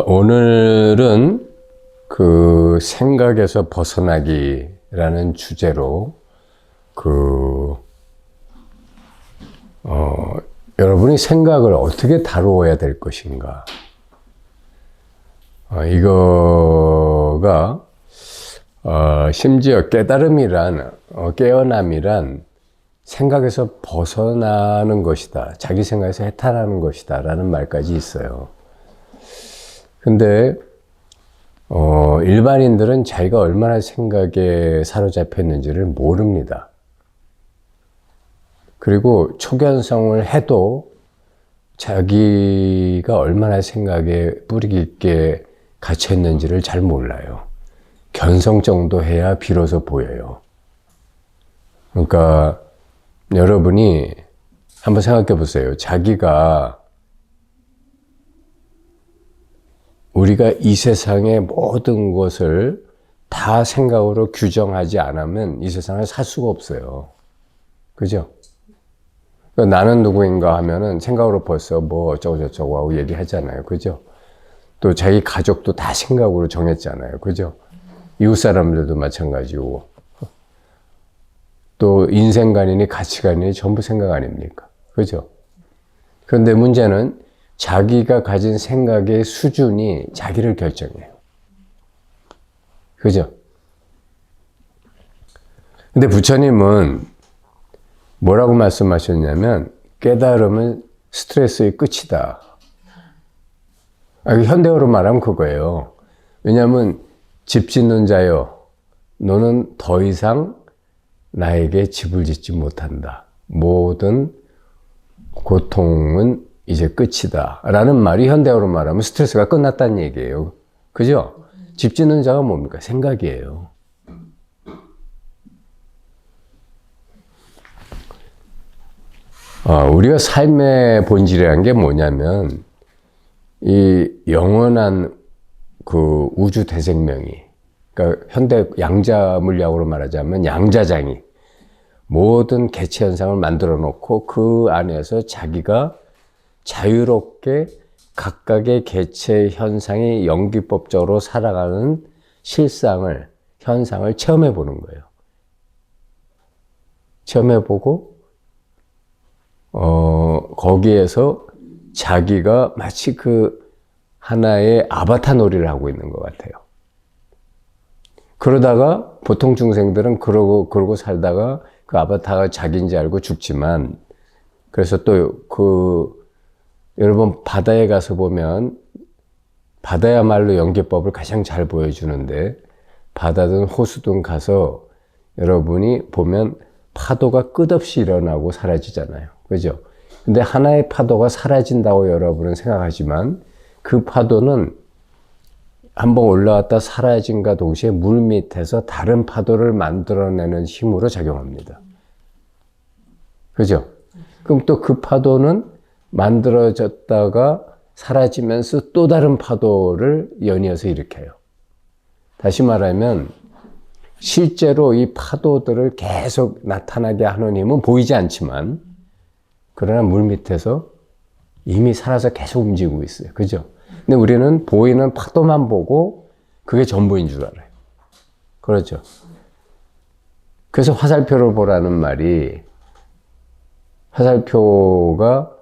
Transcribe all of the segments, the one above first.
오늘은 그 생각에서 벗어나기라는 주제로 여러분이 생각을 어떻게 다루어야 될 것인가. 이거가 심지어 깨어남이란 생각에서 벗어나는 것이다. 자기 생각에서 해탈하는 것이다. 라는 말까지 있어요. 근데 일반인들은 자기가 얼마나 생각에 사로잡혀 있는지를 모릅니다. 그리고 초견성을 해도 자기가 얼마나 생각에 뿌리 깊게 갇혀 있는지를 잘 몰라요. 견성 정도 해야 비로소 보여요. 그러니까 여러분이 한번 생각해 보세요. 우리가 이 세상의 모든 것을 다 생각으로 규정하지 않으면 이 세상을 살 수가 없어요. 그죠? 그러니까 나는 누구인가 하면은 생각으로 벌써 뭐 어쩌고저쩌고 하고 얘기하잖아요. 그죠? 또 자기 가족도 다 생각으로 정했잖아요. 그죠? 이웃 사람들도 마찬가지고. 또 인생관이니 가치관이니 전부 생각 아닙니까? 그죠? 그런데 문제는 자기가 가진 생각의 수준이 자기를 결정해요. 그죠? 근데 부처님은 뭐라고 말씀하셨냐면, 깨달음은 스트레스의 끝이다. 현대어로 말하면 그거예요. 왜냐하면 집 짓는 자여, 너는 더 이상 나에게 집을 짓지 못한다. 모든 고통은 이제 끝이다. 라는 말이 현대어로 말하면 스트레스가 끝났다는 얘기예요. 그죠? 집 짓는 자가 뭡니까? 생각이에요. 우리가 삶의 본질이라는 게 뭐냐면, 이 영원한 그 우주 대생명이, 그러니까 현대 양자 물리학으로 말하자면 양자장이 모든 개체 현상을 만들어 놓고 그 안에서 자기가 자유롭게 각각의 개체 현상이 연기법적으로 살아가는 현상을 체험해 보는 거예요. 체험해 보고, 거기에서 자기가 마치 그 하나의 아바타 놀이를 하고 있는 것 같아요. 그러다가 보통 중생들은 그러고 살다가 그 아바타가 자기인지 알고 죽지만, 그래서 또 여러분 바다에 가서 보면 바다야말로 연기법을 가장 잘 보여주는데, 바다든 호수든 가서 여러분이 보면 파도가 끝없이 일어나고 사라지잖아요. 그죠? 근데 하나의 파도가 사라진다고 여러분은 생각하지만 그 파도는 한번 올라왔다 사라짐과 동시에 물 밑에서 다른 파도를 만들어내는 힘으로 작용합니다. 그죠? 그럼 또 그 파도는 만들어졌다가 사라지면서 또 다른 파도를 연이어서 일으켜요. 다시 말하면 실제로 이 파도들을 계속 나타나게 하는 힘은 보이지 않지만, 그러나 물 밑에서 이미 살아서 계속 움직이고 있어요. 그죠? 근데 우리는 보이는 파도만 보고 그게 전부인 줄 알아요. 그렇죠? 그래서 화살표를 보라는 말이, 화살표가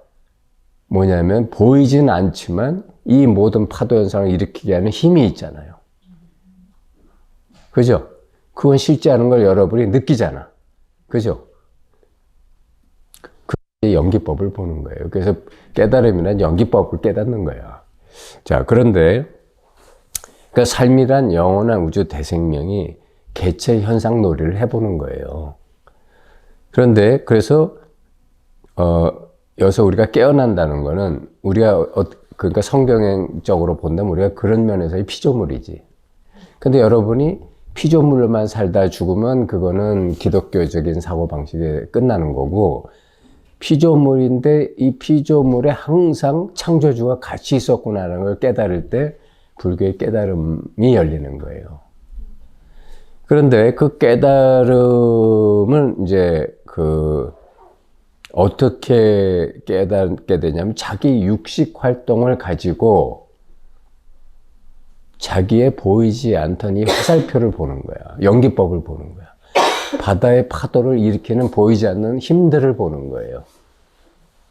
뭐냐면 보이진 않지만 이 모든 파도 현상을 일으키게 하는 힘이 있잖아요. 그죠? 그건 실제 하는 걸 여러분이 느끼잖아. 그죠? 그 연기법을 보는 거예요. 그래서 깨달음이란 연기법을 깨닫는 거야. 자, 그런데 그러니까 삶이란 영원한 우주 대생명이 개체 현상 놀이를 해보는 거예요. 그런데 그래서 여기서 우리가 깨어난다는 거는 그러니까 성경적으로 본다면 우리가 그런 면에서의 피조물이지. 근데 여러분이 피조물로만 살다 죽으면 그거는 기독교적인 사고방식에 끝나는 거고, 피조물인데 이 피조물에 항상 창조주가 같이 있었구나라는 걸 깨달을 때 불교의 깨달음이 열리는 거예요. 그런데 그 깨달음은 이제 어떻게 깨닫게 되냐면 자기 육식 활동을 가지고 자기의 보이지 않던 이 화살표를 보는 거야. 연기법을 보는 거야. 바다의 파도를 일으키는 보이지 않는 힘들을 보는 거예요.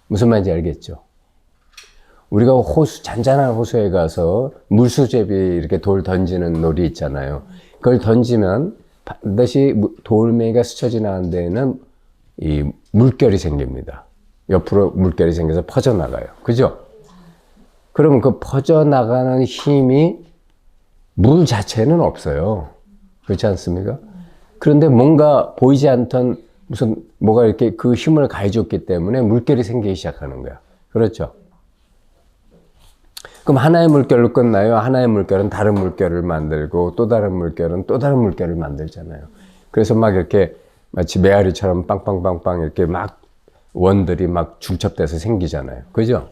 무슨 말인지 알겠죠? 우리가 호수, 잔잔한 호수에 가서 물수제비 이렇게 돌 던지는 놀이 있잖아요. 그걸 던지면 반드시 돌멩이가 스쳐 지나가는 데에는 이 물결이 생깁니다. 옆으로 물결이 생겨서 퍼져나가요. 그죠? 그러면 그 퍼져나가는 힘이 물 자체는 없어요. 그렇지 않습니까? 그런데 뭔가 보이지 않던 뭐가 이렇게 그 힘을 가해줬기 때문에 물결이 생기기 시작하는 거야. 그렇죠? 그럼 하나의 물결로 끝나요? 하나의 물결은 다른 물결을 만들고 또 다른 물결은 또 다른 물결을 만들잖아요. 그래서 막 이렇게 마치 메아리처럼 빵빵빵빵 이렇게 막 원들이 막 중첩돼서 생기잖아요. 그죠?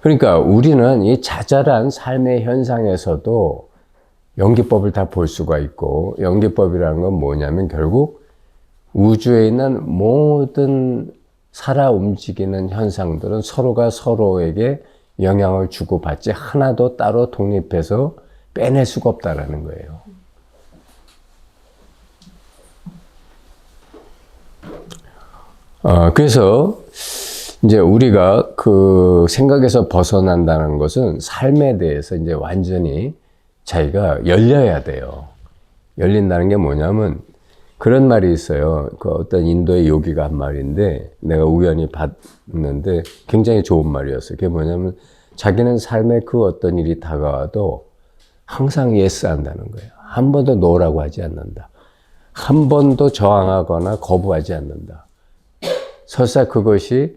그러니까 우리는 이 자잘한 삶의 현상에서도 연기법을 다 볼 수가 있고, 연기법이라는 건 뭐냐면 결국 우주에 있는 모든 살아 움직이는 현상들은 서로가 서로에게 영향을 주고받지 하나도 따로 독립해서 빼낼 수가 없다라는 거예요. 그래서 이제 우리가 그 생각에서 벗어난다는 것은 삶에 대해서 이제 완전히 자기가 열려야 돼요. 열린다는 게 뭐냐면 그런 말이 있어요. 그 어떤 인도의 요기가 한 말인데 내가 우연히 봤는데 굉장히 좋은 말이었어요. 그게 뭐냐면 자기는 삶에 그 어떤 일이 다가와도 항상 예스 한다는 거예요. 한 번도 노라고 하지 않는다. 한 번도 저항하거나 거부하지 않는다. 설사 그것이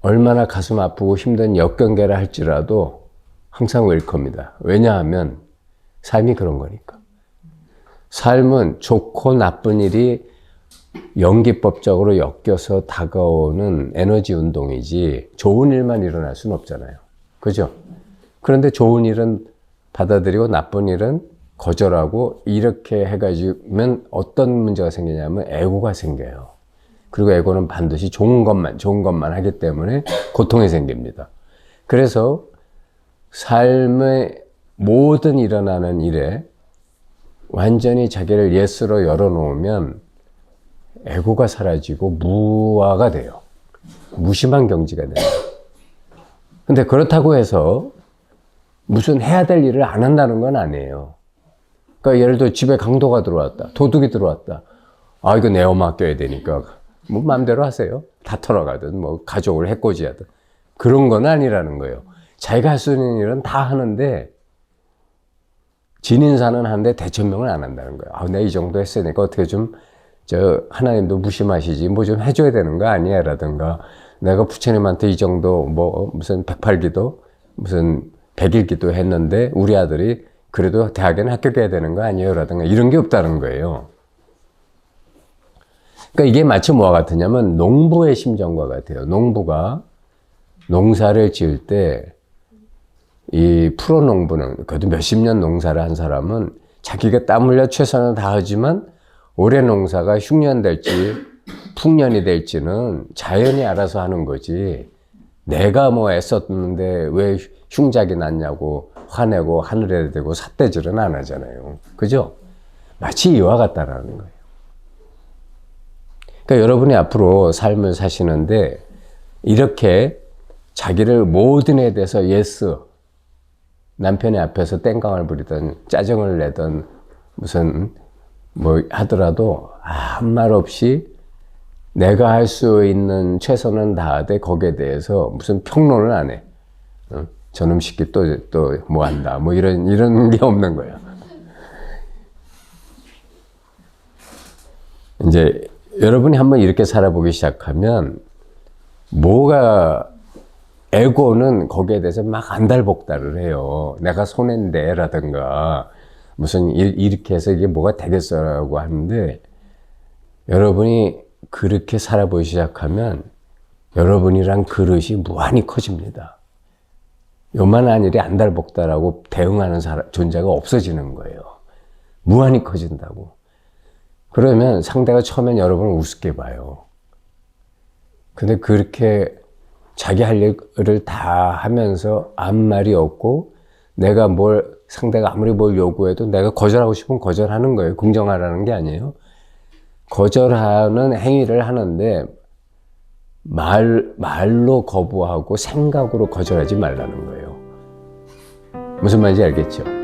얼마나 가슴 아프고 힘든 역경계라 할지라도 항상 웰컴이다. 왜냐하면 삶이 그런 거니까. 삶은 좋고 나쁜 일이 연기법적으로 엮여서 다가오는 에너지 운동이지 좋은 일만 일어날 수는 없잖아요. 그죠? 그런데 좋은 일은 받아들이고 나쁜 일은 거절하고 이렇게 해가지면 어떤 문제가 생기냐면 애고가 생겨요. 그리고 애고는 반드시 좋은 것만 하기 때문에 고통이 생깁니다. 그래서 삶의 모든 일어나는 일에 완전히 자기를 예스로 열어놓으면 애고가 사라지고 무아가 돼요. 무심한 경지가 돼요. 근데 그렇다고 해서 무슨 해야 될 일을 안 한다는 건 아니에요. 그러니까 예를 들어 집에 강도가 들어왔다. 도둑이 들어왔다. 아, 이거 내 엄마 맡겨야 되니까 뭐 마음대로 하세요. 다 털어가든 뭐 가족을 해코지하든 그런 건 아니라는 거예요. 자기가 할 수 있는 일은 다 하는데 진인사는 하는데 대천명을 안 한다는 거예요. 아, 내가 이 정도 했으니까 어떻게 좀 하나님도 무심하시지 뭐 좀 해줘야 되는 거 아니야 라든가 내가 부처님한테 이 정도 뭐 무슨 108기도 무슨 100일기도 했는데 우리 아들이 그래도 대학에는 합격해야 되는 거 아니에요 라든가 이런 게 없다는 거예요. 그러니까 이게 마치 뭐와 같으냐면 농부의 심정과 같아요. 농부가 농사를 지을 때 이 프로 농부는 그래도 몇십 년 농사를 한 사람은 자기가 땀 흘려 최선을 다하지만 올해 농사가 흉년 될지 풍년이 될지는 자연이 알아서 하는 거지 내가 뭐 애썼는데 왜 흉작이 났냐고 화내고 하늘에 대고 삿대질은 안 하잖아요. 그죠? 마치 이와 같다라는 거예요. 그러니까 여러분이 앞으로 삶을 사시는데 이렇게 자기를 모든 에 대해서 예스 남편이 앞에서 땡깡을 부리든 짜증을 내든 무슨 뭐 하더라도 아무 말 없이 내가 할 수 있는 최선은 다하되 거기에 대해서 무슨 평론을 안 해. 저놈 새끼 또 뭐 한다. 뭐 이런 게 없는 거예요. 이제 여러분이 한번 이렇게 살아보기 시작하면 뭐가 에고는 거기에 대해서 막 안달복달을 해요. 내가 손해인데 라든가 무슨 이렇게 해서 이게 뭐가 되겠어라고 하는데 여러분이 그렇게 살아보기 시작하면 여러분이란 그릇이 무한히 커집니다. 요만한 일이 안달복달하고 대응하는 존재가 없어지는 거예요. 무한히 커진다고. 그러면 상대가 처음엔 여러분을 우습게 봐요. 근데 그렇게 자기 할 일을 다 하면서 아무 말이 없고 내가 상대가 아무리 뭘 요구해도 내가 거절하고 싶으면 거절하는 거예요. 긍정하라는 게 아니에요. 거절하는 행위를 하는데 말로 거부하고 생각으로 거절하지 말라는 거예요. 무슨 말인지 알겠죠?